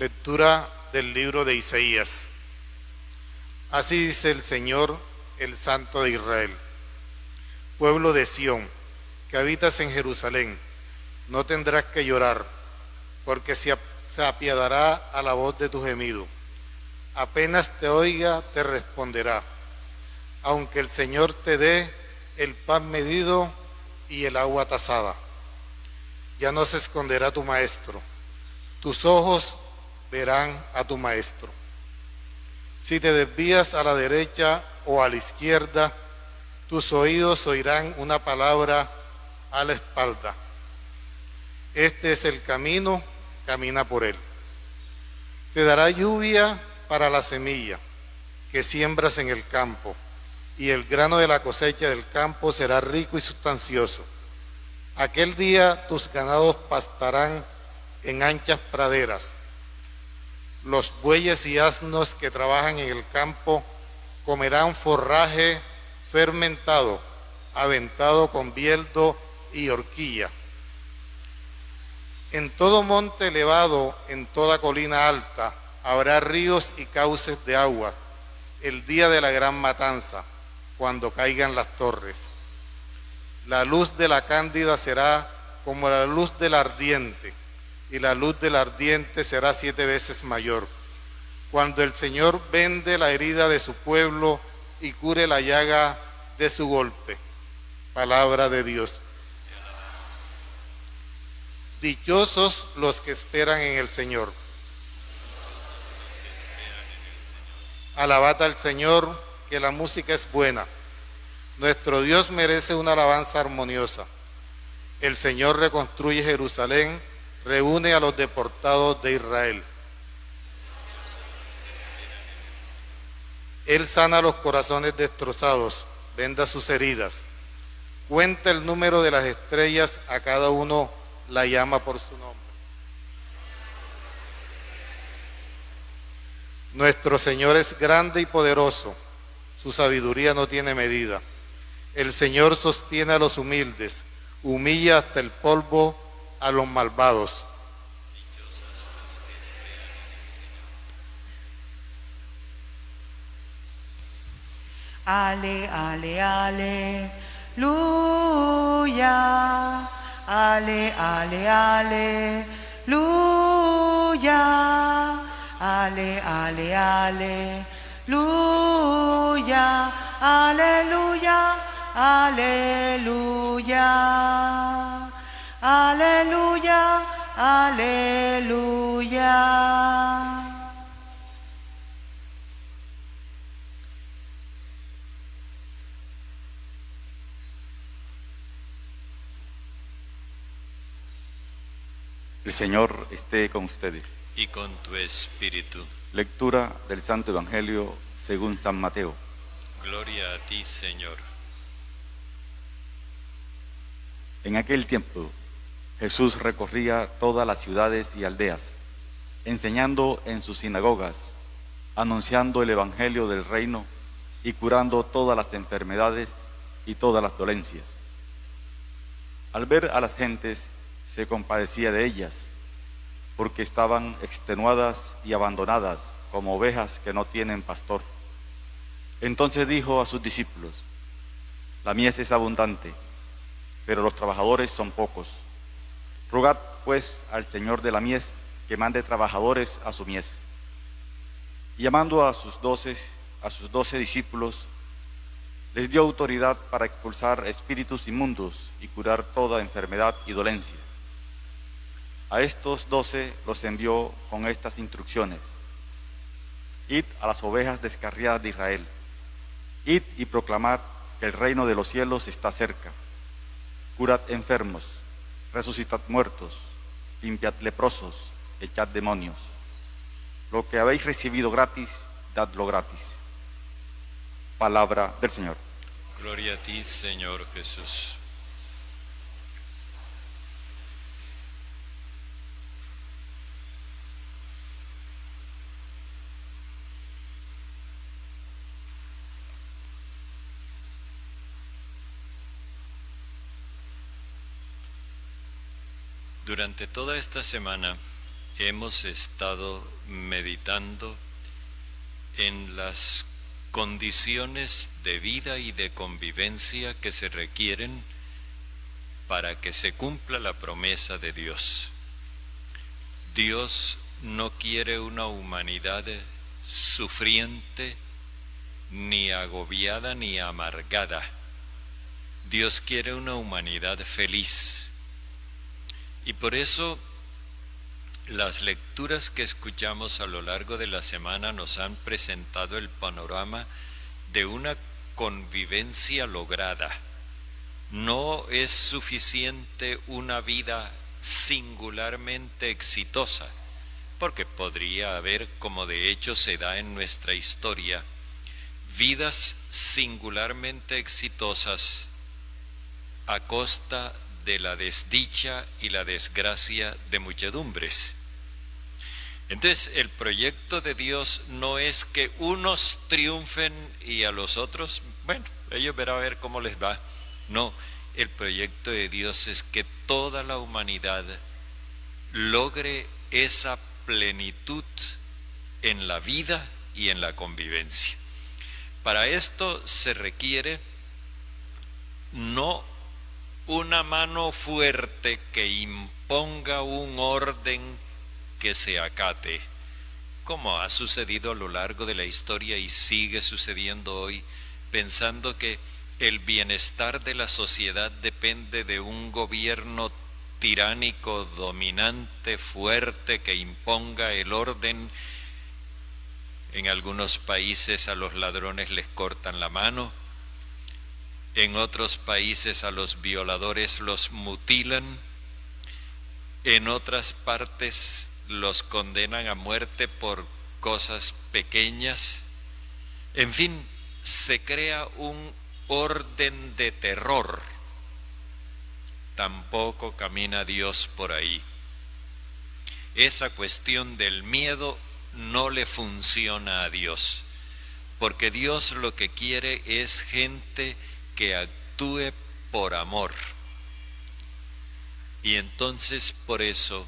Lectura del libro de Isaías. Así dice el Señor, el Santo de Israel. Pueblo de Sión, que habitas en Jerusalén, no tendrás que llorar, porque se apiadará a la voz de tu gemido. Apenas te oiga, te responderá. Aunque el Señor te dé el pan medido y el agua tasada, ya no se esconderá tu maestro. Tus ojos verán a tu maestro. Si te desvías a la derecha o a la izquierda, tus oídos oirán una palabra a la espalda. Este es el camino, camina por él. Te dará lluvia para la semilla que siembras en el campo, y el grano de la cosecha del campo será rico y sustancioso. Aquel día tus ganados pastarán en anchas praderas. Los bueyes y asnos que trabajan en el campo comerán forraje fermentado, aventado con bieldo y horquilla. En todo monte elevado, en toda colina alta, habrá ríos y cauces de agua, el día de la gran matanza, cuando caigan las torres. La luz de la cándida será como la luz del ardiente, y la luz del ardiente será 7 veces mayor. Cuando el Señor vende la herida de su pueblo y cure la llaga de su golpe. Palabra de Dios. Dichosos los que esperan en el Señor. Alabad al Señor, que la música es buena. Nuestro Dios merece una alabanza armoniosa. El Señor reconstruye Jerusalén, reúne a los deportados de Israel. Él sana los corazones destrozados, venda sus heridas. Cuenta el número de las estrellas, a cada uno la llama por su nombre. Nuestro Señor es grande y poderoso, su sabiduría no tiene medida. El Señor sostiene a los humildes, humilla hasta el polvo a los malvados. Ale, ale, aleluya. Ale, ale, aleluya. Ale, ale, aleluya. Aleluya, aleluya. Aleluya, aleluya. El Señor esté con ustedes. Y con tu espíritu. Lectura del Santo Evangelio según San Mateo. Gloria a ti, Señor. En aquel tiempo, Jesús recorría todas las ciudades y aldeas, enseñando en sus sinagogas, anunciando el Evangelio del reino y curando todas las enfermedades y todas las dolencias. Al ver a las gentes, se compadecía de ellas, porque estaban extenuadas y abandonadas como ovejas que no tienen pastor. Entonces dijo a sus discípulos: la mies es abundante, pero los trabajadores son pocos. Rogad pues al Señor de la mies que mande trabajadores a su mies. Y llamando a sus 12 discípulos, les dio autoridad para expulsar espíritus inmundos y curar toda enfermedad y dolencia. A estos 12 los envió con estas instrucciones: id a las ovejas descarriadas de Israel, id y proclamad que el reino de los cielos está cerca. Curad enfermos, resucitad muertos, limpiad leprosos, echad demonios. Lo que habéis recibido gratis, dadlo gratis. Palabra del Señor. Gloria a ti, Señor Jesús. Durante toda esta semana hemos estado meditando en las condiciones de vida y de convivencia que se requieren para que se cumpla la promesa de Dios. Dios no quiere una humanidad sufriente, ni agobiada, ni amargada. Dios quiere una humanidad feliz. Y por eso las lecturas que escuchamos a lo largo de la semana nos han presentado el panorama de una convivencia lograda. No es suficiente una vida singularmente exitosa, porque podría haber, como de hecho se da en nuestra historia, vidas singularmente exitosas a costa de la desdicha y la desgracia de muchedumbres. Entonces, el proyecto de Dios no es que unos triunfen y a los otros, bueno, ellos verán a ver cómo les va. No, el proyecto de Dios es que toda la humanidad logre esa plenitud en la vida y en la convivencia. Para esto se requiere no una mano fuerte que imponga un orden que se acate, como ha sucedido a lo largo de la historia y sigue sucediendo hoy, pensando que el bienestar de la sociedad depende de un gobierno tiránico, dominante, fuerte, que imponga el orden. En algunos países a los ladrones les cortan la mano, en otros países a los violadores los mutilan, en otras partes los condenan a muerte por cosas pequeñas. En fin, se crea un orden de terror. Tampoco camina Dios por ahí. Esa cuestión del miedo no le funciona a Dios, porque Dios lo que quiere es gente que actúe por amor. Y entonces por eso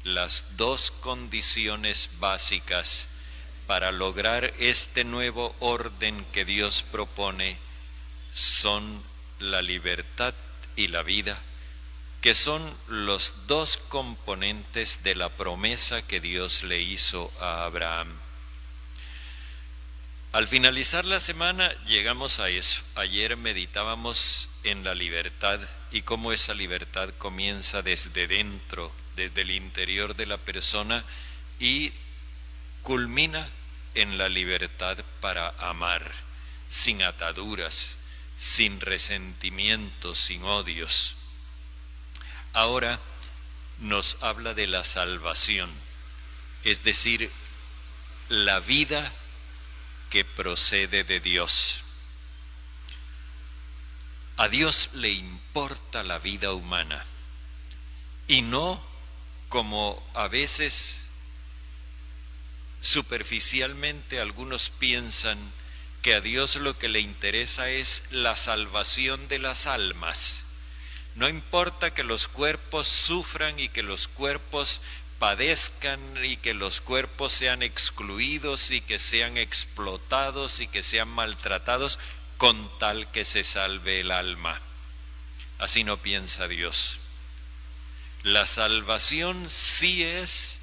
las dos condiciones básicas para lograr este nuevo orden que Dios propone son la libertad y la vida, que son los dos componentes de la promesa que Dios le hizo a Abraham. Al finalizar la semana llegamos a eso. Ayer meditábamos en la libertad y cómo esa libertad comienza desde dentro, desde el interior de la persona, y culmina en la libertad para amar, sin ataduras, sin resentimientos, sin odios. Ahora nos habla de la salvación, es decir, la vida que procede de Dios. A Dios le importa la vida humana, y no como a veces superficialmente algunos piensan, que a Dios lo que le interesa es la salvación de las almas. No importa que los cuerpos sufran y que los cuerpos padezcan y que los cuerpos sean excluidos y que sean explotados y que sean maltratados, con tal que se salve el alma. Así no piensa Dios. La salvación sí es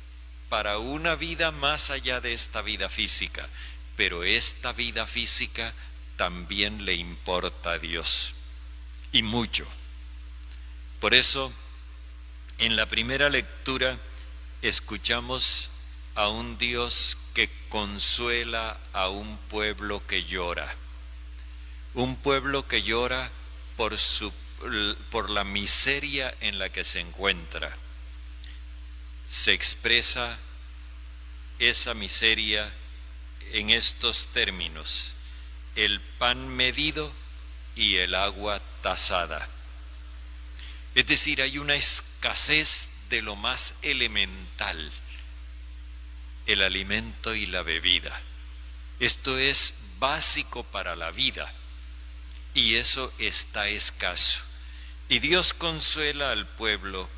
para una vida más allá de esta vida física, pero esta vida física también le importa a Dios, y mucho. Por eso, en la primera lectura escuchamos a un Dios que consuela a un pueblo que llora. Un pueblo que llora por la miseria en la que se encuentra. Se expresa esa miseria en estos términos: el pan medido y el agua tasada. Es decir, hay una escasez de lo más elemental, el alimento y la bebida. Esto es básico para la vida, y eso está escaso. Y Dios consuela al pueblo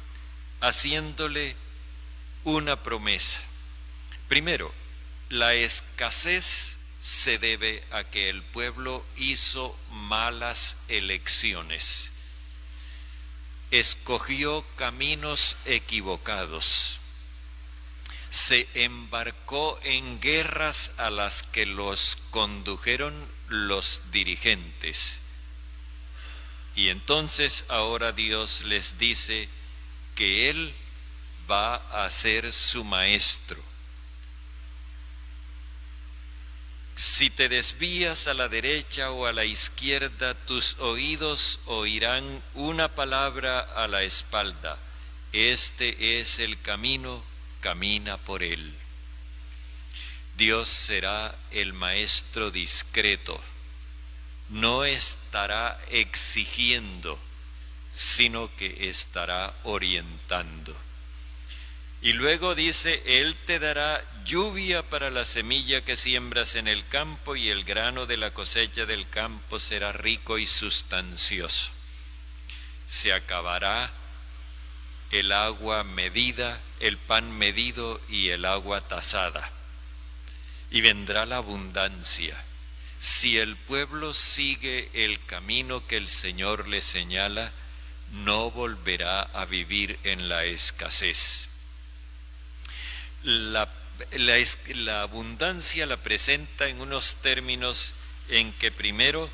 haciéndole una promesa. Primero, la escasez se debe a que el pueblo hizo malas elecciones, escogió caminos equivocados, se embarcó en guerras a las que los condujeron los dirigentes. Y entonces ahora Dios les dice que Él va a ser su maestro. Si te desvías a la derecha o a la izquierda, tus oídos oirán una palabra a la espalda: este es el camino, camina por él. Dios será el maestro discreto, no estará exigiendo, sino que estará orientando. Y luego dice, Él te dará lluvia para la semilla que siembras en el campo, y el grano de la cosecha del campo será rico y sustancioso. Se acabará el agua medida, el pan medido y el agua tasada, y vendrá la abundancia. Si el pueblo sigue el camino que el Señor le señala, no volverá a vivir en la escasez. La abundancia la presenta en unos términos en que primero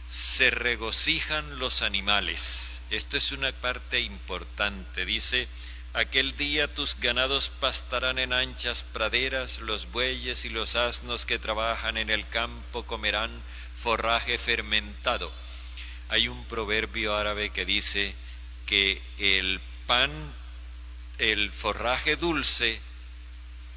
se regocijan los animales. Esto es una parte importante. Dice, aquel día tus ganados pastarán en anchas praderas, los bueyes y los asnos que trabajan en el campo comerán forraje fermentado. Hay un proverbio árabe que dice que el forraje dulce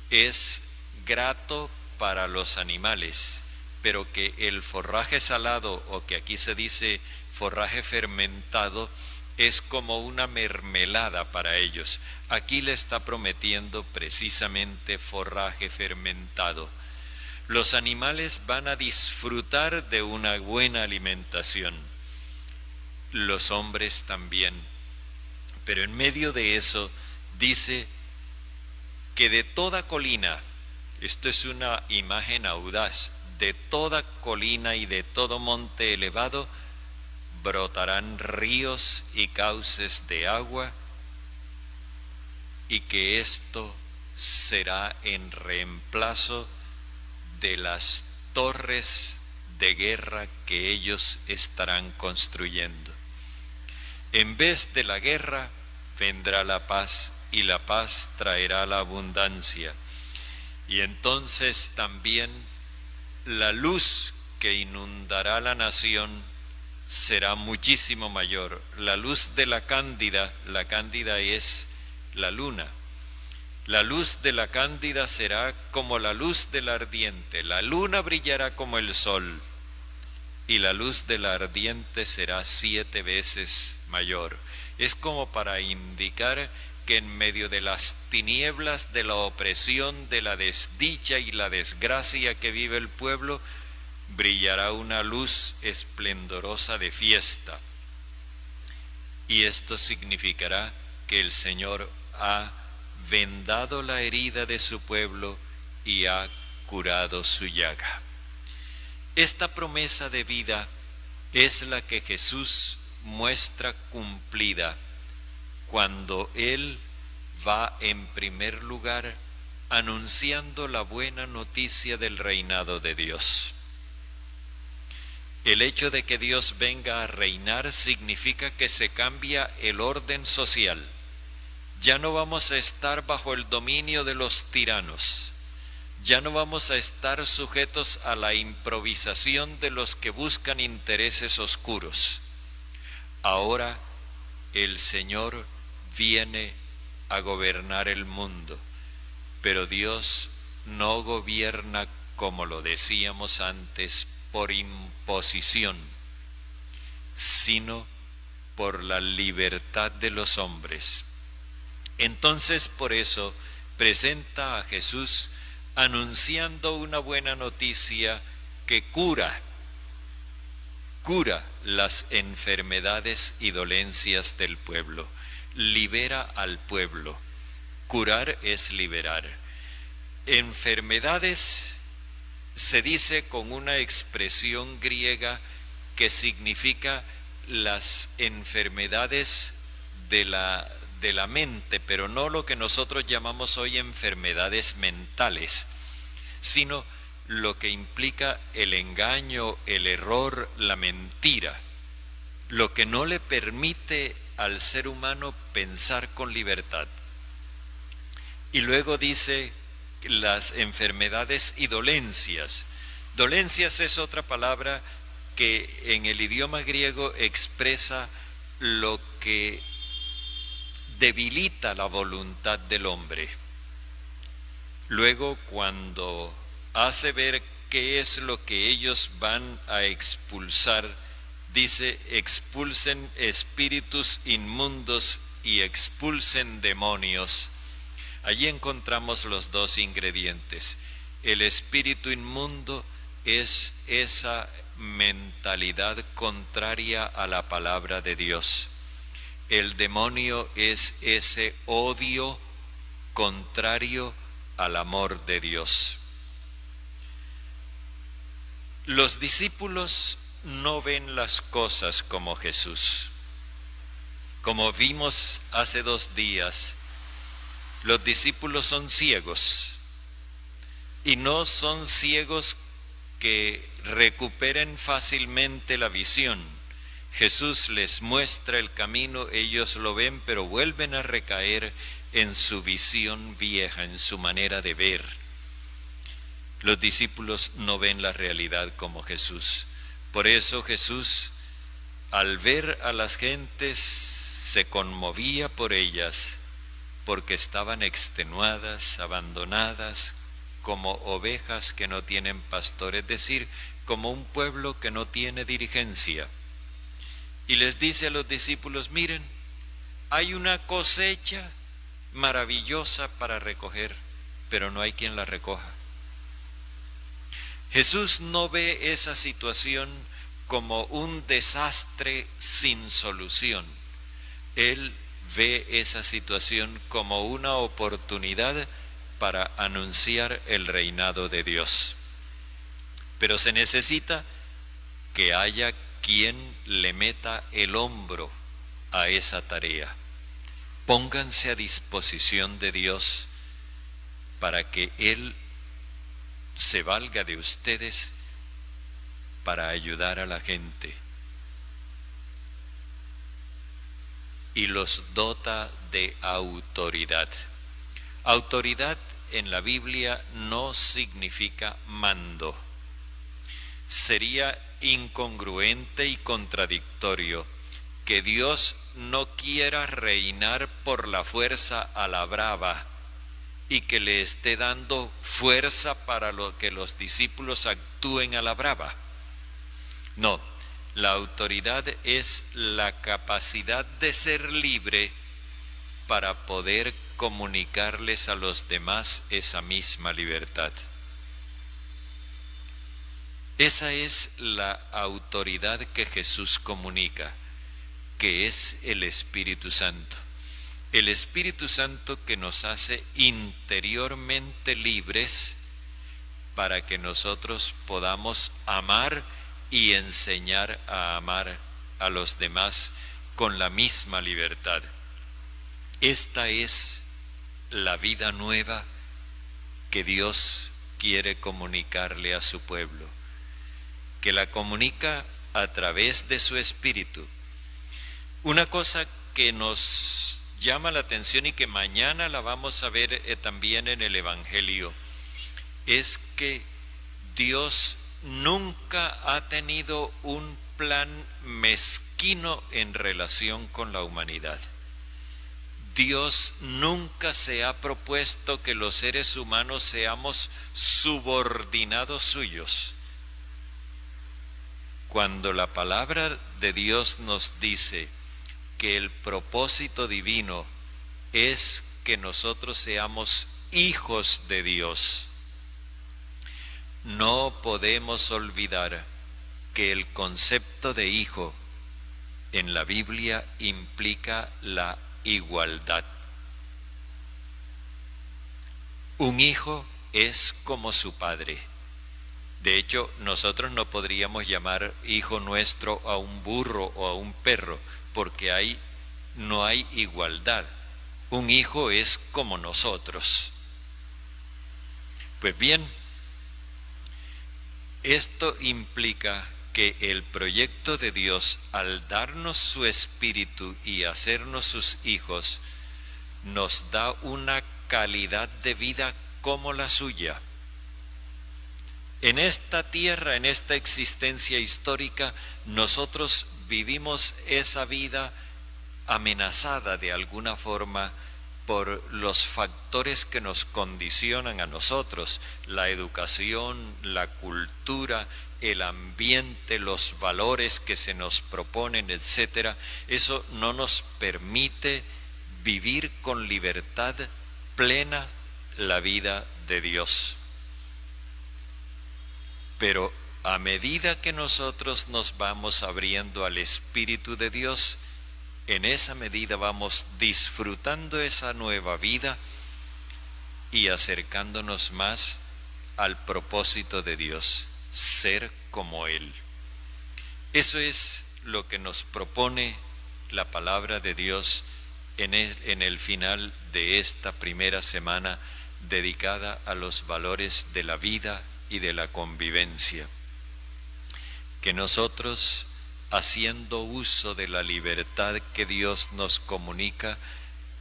es grato para los animales, pero que el forraje salado, o que aquí se dice forraje fermentado, es como una mermelada para ellos. Aquí le está prometiendo precisamente forraje fermentado. Los animales van a disfrutar de una buena alimentación, los hombres también, pero en medio de eso dice que de toda colina, esto es una imagen audaz, de toda colina y de todo monte elevado brotarán ríos y cauces de agua, y que esto será en reemplazo de las torres de guerra que ellos estarán construyendo. En vez de la guerra vendrá la paz, y la paz traerá la abundancia. Y entonces también la luz que inundará la nación será muchísimo mayor. La luz de la cándida es la luna. La luz de la cándida será como la luz del ardiente. La luna brillará como el sol, y la luz del ardiente será 7 veces mayor. Es como para indicar que en medio de las tinieblas, de la opresión, de la desdicha y la desgracia que vive el pueblo, brillará una luz esplendorosa de fiesta. Y esto significará que el Señor ha vendado la herida de su pueblo y ha curado su llaga. Esta promesa de vida es la que Jesús muestra cumplida cuando Él va en primer lugar anunciando la buena noticia del reinado de Dios. El hecho de que Dios venga a reinar significa que se cambia el orden social. Ya no vamos a estar bajo el dominio de los tiranos. Ya no vamos a estar sujetos a la improvisación de los que buscan intereses oscuros. Ahora el Señor viene a gobernar el mundo, pero Dios no gobierna, como lo decíamos antes, por imposición, sino por la libertad de los hombres. Entonces, por eso presenta a Jesús anunciando una buena noticia que cura las enfermedades y dolencias del pueblo, libera al pueblo. Curar es liberar. Enfermedades se dice con una expresión griega que significa las enfermedades de la mente, pero no lo que nosotros llamamos hoy enfermedades mentales, sino lo que implica el engaño, el error, la mentira, lo que no le permite al ser humano pensar con libertad. Y luego dice las enfermedades y dolencias. Dolencias es otra palabra que en el idioma griego expresa lo que debilita la voluntad del hombre. Luego, cuando hace ver qué es lo que ellos van a expulsar, dice: expulsen espíritus inmundos y expulsen demonios. Allí encontramos los dos ingredientes. El espíritu inmundo es esa mentalidad contraria a la palabra de Dios. El demonio es ese odio contrario al amor de Dios. Los discípulos no ven las cosas como Jesús. Como vimos hace 2 días, los discípulos son ciegos, y no son ciegos que recuperen fácilmente la visión. Jesús les muestra el camino, ellos lo ven, pero vuelven a recaer en su visión vieja, en su manera de ver. Los discípulos no ven la realidad como Jesús. Por eso Jesús, al ver a las gentes, se conmovía por ellas, porque estaban extenuadas, abandonadas, como ovejas que no tienen pastor, es decir, como un pueblo que no tiene dirigencia. Y les dice a los discípulos: miren, hay una cosecha maravillosa para recoger, pero no hay quien la recoja. Jesús no ve esa situación como un desastre sin solución. Él ve esa situación como una oportunidad para anunciar el reinado de Dios. Pero se necesita que haya quien le meta el hombro a esa tarea. Pónganse a disposición de Dios para que Él se valga de ustedes para ayudar a la gente y los dota de autoridad. Autoridad en la Biblia no significa mando. Sería incongruente y contradictorio que Dios no quiera reinar por la fuerza a la brava y que le esté dando fuerza para que los discípulos actúen a la brava. No, la autoridad es la capacidad de ser libre para poder comunicarles a los demás esa misma libertad. Esa es la autoridad que Jesús comunica, que es el Espíritu Santo. El Espíritu Santo que nos hace interiormente libres para que nosotros podamos amar y enseñar a amar a los demás con la misma libertad. Esta es la vida nueva que Dios quiere comunicarle a su pueblo, que la comunica a través de su Espíritu. Una cosa que nos llama la atención y que mañana la vamos a ver también en el Evangelio, es que Dios nunca ha tenido un plan mezquino en relación con la humanidad. Dios nunca se ha propuesto que los seres humanos seamos subordinados suyos. Cuando la palabra de Dios nos dice que el propósito divino es que nosotros seamos hijos de Dios, no podemos olvidar que el concepto de hijo en la Biblia implica la igualdad. Un hijo es como su padre. De hecho, nosotros no podríamos llamar hijo nuestro a un burro o a un perro, porque no hay igualdad. Un hijo es como nosotros. Pues bien, esto implica que el proyecto de Dios, al darnos su espíritu y hacernos sus hijos, nos da una calidad de vida como la suya. En esta tierra, en esta existencia histórica, nosotros vivimos esa vida amenazada de alguna forma por los factores que nos condicionan a nosotros: la educación, la cultura, el ambiente, los valores que se nos proponen, etcétera. Eso no nos permite vivir con libertad plena la vida de Dios. Pero a medida que nosotros nos vamos abriendo al Espíritu de Dios, en esa medida vamos disfrutando esa nueva vida y acercándonos más al propósito de Dios, ser como Él. Eso es lo que nos propone la palabra de Dios en el final de esta primera semana dedicada a los valores de la vida y de la convivencia. Que nosotros, haciendo uso de la libertad que Dios nos comunica,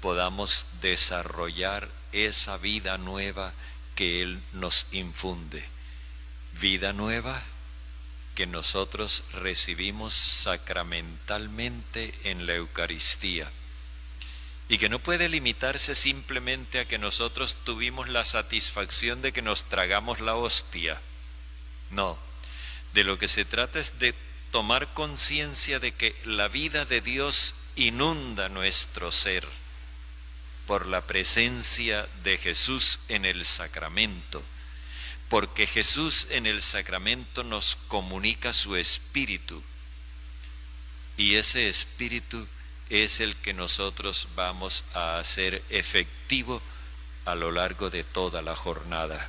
podamos desarrollar esa vida nueva que Él nos infunde. Vida nueva que nosotros recibimos sacramentalmente en la Eucaristía, y que no puede limitarse simplemente a que nosotros tuvimos la satisfacción de que nos tragamos la hostia. No, de lo que se trata es de tomar conciencia de que la vida de Dios inunda nuestro ser por la presencia de Jesús en el sacramento, porque Jesús en el sacramento nos comunica su espíritu, y ese espíritu es el que nosotros vamos a hacer efectivo a lo largo de toda la jornada.